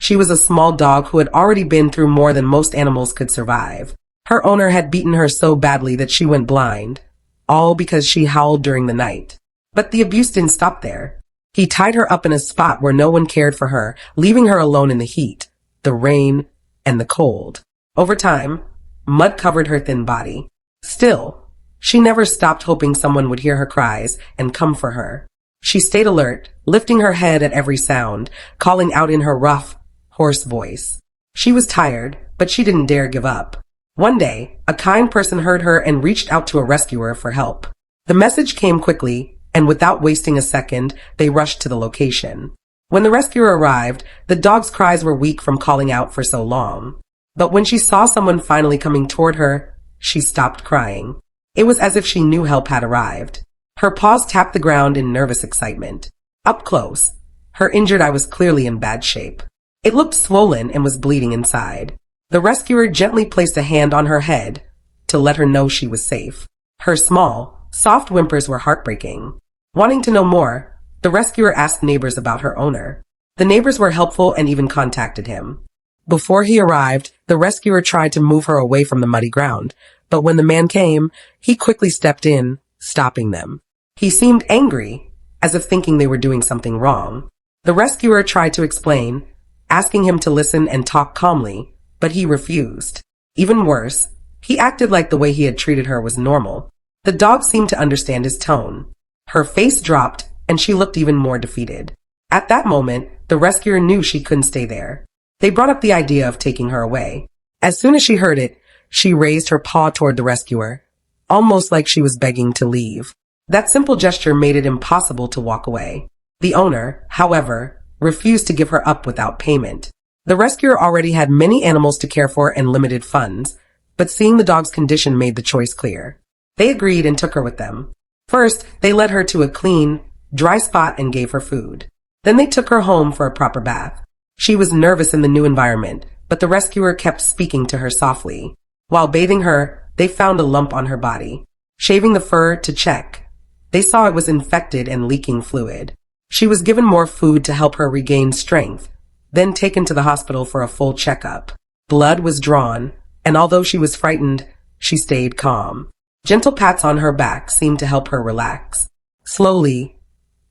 She was a small dog who had already been through more than most animals could survive. Her owner had beaten her so badly that she went blind, all because she howled during the night. But the abuse didn't stop there. He tied her up in a spot where no one cared for her, leaving her alone in the heat, the rain, and the cold. Over time, mud covered her thin body. Still, she never stopped hoping someone would hear her cries and come for her. She stayed alert, lifting her head at every sound, calling out in her rough, hoarse voice. She was tired, but she didn't dare give up. One day, a kind person heard her and reached out to a rescuer for help. The message came quickly, and without wasting a second, they rushed to the location. When the rescuer arrived, the dog's cries were weak from calling out for so long. But when she saw someone finally coming toward her, she stopped crying. It was as if she knew help had arrived. Her paws tapped the ground in nervous excitement. Up close, her injured eye was clearly in bad shape. It looked swollen and was bleeding inside. The rescuer gently placed a hand on her head to let her know she was safe. Her small, soft whimpers were heartbreaking. Wanting to know more, the rescuer asked neighbors about her owner. The neighbors were helpful and even contacted him. Before he arrived, the rescuer tried to move her away from the muddy ground, but when the man came, he quickly stepped in, stopping them. He seemed angry, as if thinking they were doing something wrong. The rescuer tried to explain, asking him to listen and talk calmly, but he refused. Even worse, he acted like the way he had treated her was normal. The dog seemed to understand his tone. Her face dropped, and she looked even more defeated. At that moment, the rescuer knew she couldn't stay there. They brought up the idea of taking her away. As soon as she heard it, she raised her paw toward the rescuer, almost like she was begging to leave. That simple gesture made it impossible to walk away. The owner, however, refused to give her up without payment. The rescuer already had many animals to care for and limited funds, but seeing the dog's condition made the choice clear. They agreed and took her with them. First, they led her to a clean, dry spot and gave her food. Then they took her home for a proper bath. She was nervous in the new environment, but the rescuer kept speaking to her softly. While bathing her, they found a lump on her body. Shaving the fur to check, they saw it was infected and leaking fluid. She was given more food to help her regain strength, then taken to the hospital for a full checkup. Blood was drawn, and although she was frightened, she stayed calm. Gentle pats on her back seemed to help her relax. Slowly,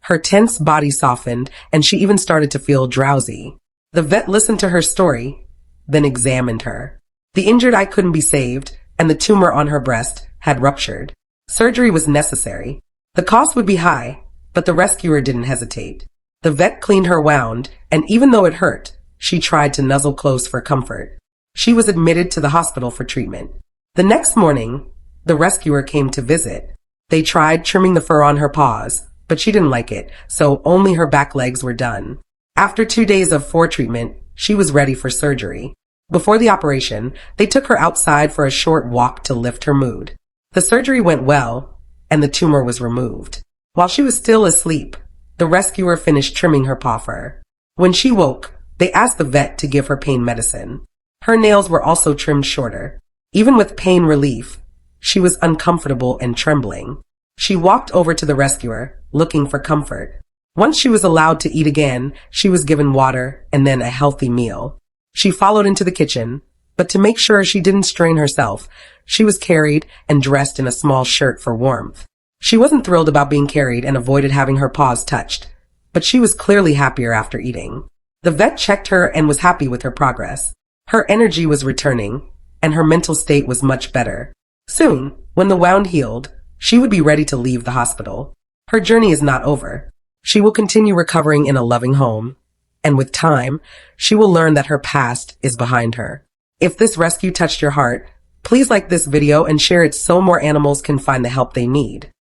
her tense body softened, and she even started to feel drowsy. The vet listened to her story, then examined her. The injured eye couldn't be saved, and the tumor on her breast had ruptured. Surgery was necessary. The cost would be high, but the rescuer didn't hesitate. The vet cleaned her wound, and even though it hurt, she tried to nuzzle close for comfort. She was admitted to the hospital for treatment. The next morning, the rescuer came to visit. They tried trimming the fur on her paws, but she didn't like it, so only her back legs were done. After 2 days of foretreatment, she was ready for surgery. Before the operation, they took her outside for a short walk to lift her mood. The surgery went well, and the tumor was removed. While she was still asleep, the rescuer finished trimming her paw fur. When she woke, they asked the vet to give her pain medicine. Her nails were also trimmed shorter. Even with pain relief, she was uncomfortable and trembling. She walked over to the rescuer, looking for comfort. Once she was allowed to eat again, she was given water and then a healthy meal. She followed into the kitchen, but to make sure she didn't strain herself, she was carried and dressed in a small shirt for warmth. She wasn't thrilled about being carried and avoided having her paws touched, but she was clearly happier after eating. The vet checked her and was happy with her progress. Her energy was returning, and her mental state was much better. Soon, when the wound healed, she would be ready to leave the hospital. Her journey is not over. She will continue recovering in a loving home, and with time, she will learn that her past is behind her. If this rescue touched your heart, please like this video and share it so more animals can find the help they need.